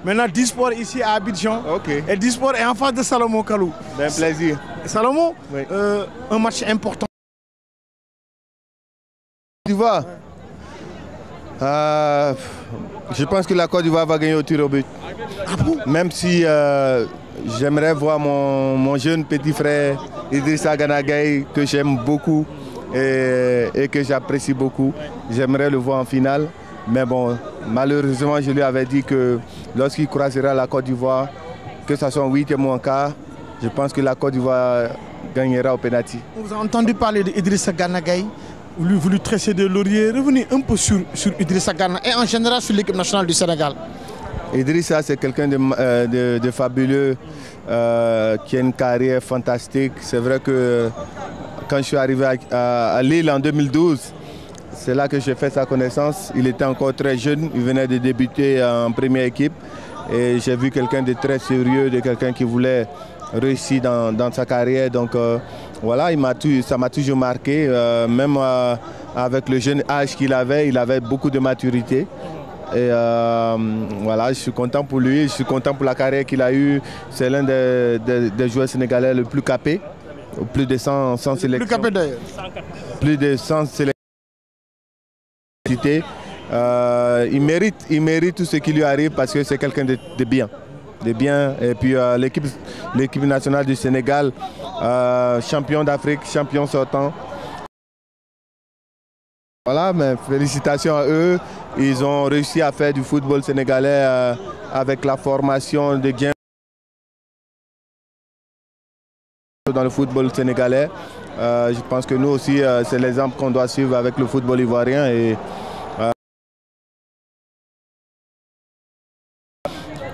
Maintenant, Disport ici à Abidjan. Okay. Et Disport est en face de Salomon Kalou. Un plaisir. Salomon, oui. Un match important. Tu vois, je pense que la Côte d'Ivoire va gagner au tir au but. Ah bon? Même si j'aimerais voir mon jeune petit frère Idrissa Gana Gueye, que j'aime beaucoup et que j'apprécie beaucoup. J'aimerais le voir en finale. Mais bon, malheureusement, je lui avais dit que lorsqu'il croisera la Côte d'Ivoire, que ce soit en 8e ou en quart, je pense que la Côte d'Ivoire gagnera au pénalty. Vous avez entendu parler d'Idrissa Gana Gueye, vous lui tressez de laurier. Revenez un peu sur Idrissa Gana et en général sur l'équipe nationale du Sénégal. Idrissa, c'est quelqu'un de fabuleux, qui a une carrière fantastique. C'est vrai que quand je suis arrivé à Lille en 2012, c'est là que j'ai fait sa connaissance. Il était encore très jeune, il venait de débuter en première équipe. Et j'ai vu quelqu'un de très sérieux, de quelqu'un qui voulait réussir dans sa carrière. Donc voilà, ça m'a toujours marqué. Même avec le jeune âge qu'il avait, il avait beaucoup de maturité. Et voilà, je suis content pour lui, je suis content pour la carrière qu'il a eue. C'est l'un des joueurs sénégalais le plus capé. Plus de 100 sélections. Plus capé d'ailleurs. Plus de 100 sélections. Il mérite tout ce qui lui arrive parce que c'est quelqu'un de bien. Et puis l'équipe nationale du Sénégal, champion d'Afrique, champion sortant. Voilà, mais félicitations à eux. Ils ont réussi à faire du football sénégalais avec la formation de gains dans le football sénégalais. Je pense que nous aussi, c'est l'exemple qu'on doit suivre avec le football ivoirien.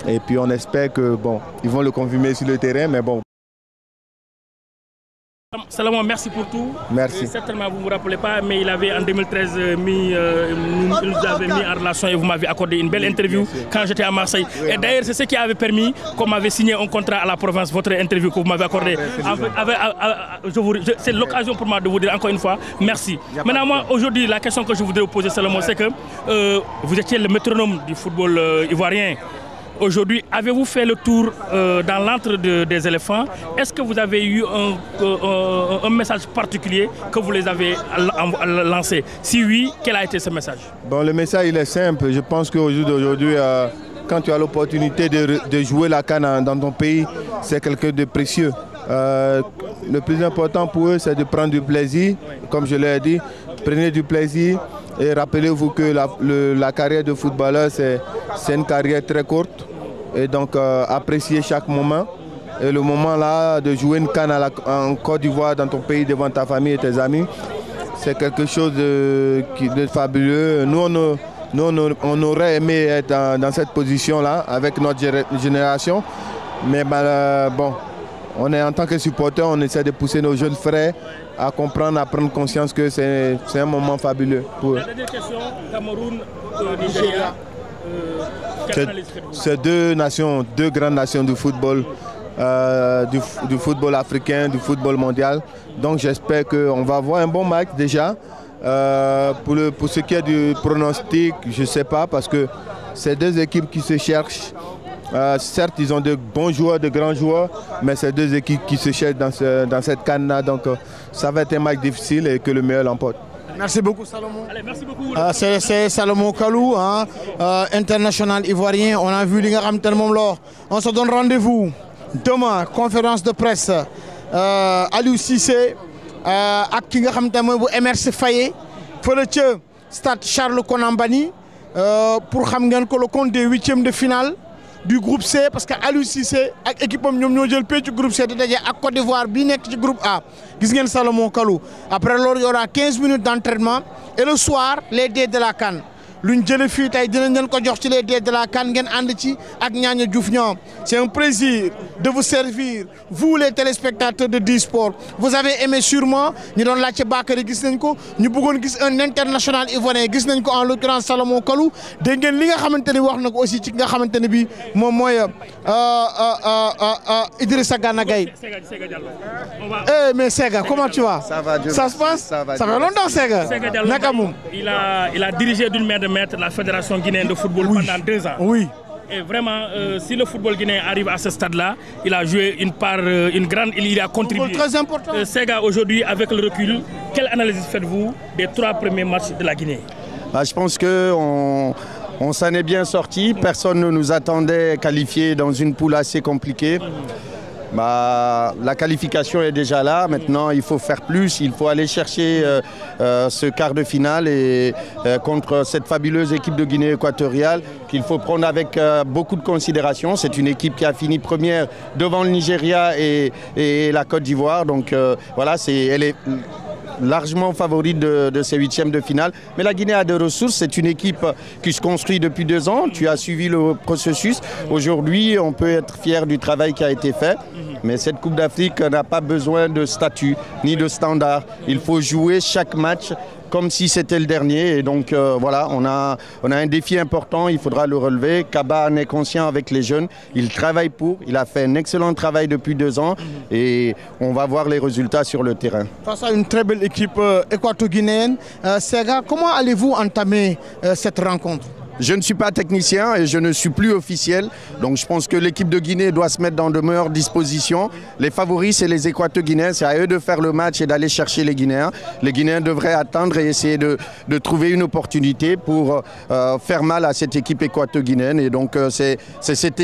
Et puis on espère que bon, ils vont le confirmer sur le terrain, mais bon. Salomon, merci pour tout. Merci. Certainement, vous ne vous rappelez pas, mais il avait en 2013 nous avait mis en relation et vous m'avez accordé une belle interview quand j'étais à Marseille. Oui, et d'ailleurs, c'est ce qui avait permis qu'on m'avait signé un contrat à la province, votre interview que vous m'avez accordé. C'est l'occasion pour moi de vous dire encore une fois merci. Maintenant, moi, aujourd'hui, la question que je voudrais vous poser, Salomon, c'est que vous étiez le métronome du football ivoirien. Aujourd'hui, avez-vous fait le tour dans l'antre des éléphants? Est-ce que vous avez eu un message particulier que vous les avez lancé? Si oui, quel a été ce message? Bon, le message il est simple. Je pense qu'au jour d'aujourd'hui, quand tu as l'opportunité de jouer la CAN dans ton pays, c'est quelque chose de précieux. Le plus important pour eux, c'est de prendre du plaisir. Comme je l'ai dit, prenez du plaisir. Et rappelez-vous que la carrière de footballeur, c'est une carrière très courte. Et donc, appréciez chaque moment. Et le moment là de jouer une CAN en Côte d'Ivoire, dans ton pays, devant ta famille et tes amis, c'est quelque chose de fabuleux. Nous, on aurait aimé être dans cette position-là avec notre génération. Mais bon, en tant que supporter, on essaie de pousser nos jeunes frères à comprendre, à prendre conscience que c'est un moment fabuleux pour eux. La dernière question, Cameroun, Nigeria. C'est deux grandes nations du football, du football africain, du football mondial. Donc j'espère qu'on va avoir un bon match déjà. Pour ce qui est du pronostic, je ne sais pas parce que c'est deux équipes qui se cherchent. Certes, ils ont de bons joueurs, de grands joueurs, mais c'est deux équipes qui se cherchent dans cette CAN-là. Donc ça va être un match difficile et que le meilleur l'emporte. Merci beaucoup Salomon. Allez, merci beaucoup. C'est Salomon Kalou, hein, international ivoirien. On a vu les gars tellement l'or. On se donne rendez-vous demain, conférence de presse. Aliou Cissé, ak ki nga xam te mooy bu MRC Faye, fële ca stade Charles Konambani, pour xam ngeen ko le compte des 8e de finale du groupe C, parce que Aliou Cissé ak équipe am ñoom ñoo jël ci groupe C di daje ak Côte d'Ivoire bi nekk ci groupe A. Gis ngeen Salomon Kalou. Après lors, il y aura 15 minutes d'entraînement et le soir les dés de la CAN. Luñ jële fii tey dinañ leen ko jox ci les dés de la CAN ngeen ànd ci ak Ñaña Diouf ñoom. C'est un plaisir de vous servir, vous les téléspectateurs de D-Sport. Vous avez aimé sûrement, ñu doon laajte Bakary gis nañ ko, ñu bëggoon gis un international ivoirien gis nañ ko en l'occurrence Salomon Kalou. Dégg ngeen li nga xamante ni wax na ko aussi ci nga xamante ne bi moom mooy Idrissa Gana Gueye. Mais Sega, comment tu vas? Ça va, ça se passe? Ça fait longtemps Sega. Il a dirigé d'une main de maître la Fédération guinéenne de football pendant 2 ans. Oui. Et vraiment, si le football guinéen arrive à ce stade-là, il a joué une part, il a contribué. Très important. Sega, aujourd'hui, avec le recul, quelle analyse faites-vous des 3 premiers matchs de la Guinée? Je pense qu'on s'en est bien sorti. Personne ne nous attendait qualifiés dans une poule assez compliquée. La qualification est déjà là. Maintenant, il faut faire plus. Il faut aller chercher ce quart de finale et, contre cette fabuleuse équipe de Guinée équatoriale qu'il faut prendre avec beaucoup de considération. C'est une équipe qui a fini première devant le Nigeria et la Côte d'Ivoire. Donc voilà, elle est largement favorite de ces 8e de finale. Mais la Guinée a des ressources. C'est une équipe qui se construit depuis 2 ans. Tu as suivi le processus. Aujourd'hui, on peut être fier du travail qui a été fait. Mais cette Coupe d'Afrique n'a pas besoin de statut ni de standard. Il faut jouer chaque match comme si c'était le dernier. Et donc voilà, on a un défi important, il faudra le relever. Kaba en est conscient avec les jeunes, il travaille pour, il a fait un excellent travail depuis 2 ans et on va voir les résultats sur le terrain. Face à une très belle équipe équato-guinéenne, Sega, comment allez-vous entamer cette rencontre? Je ne suis pas technicien et je ne suis plus officiel. Donc je pense que l'équipe de Guinée doit se mettre dans de meilleures dispositions. Les favoris, c'est les Équato-Guinéens. C'est à eux de faire le match et d'aller chercher les Guinéens. Les Guinéens devraient attendre et essayer de trouver une opportunité pour faire mal à cette équipe équato-guinéenne. Et donc c'est cet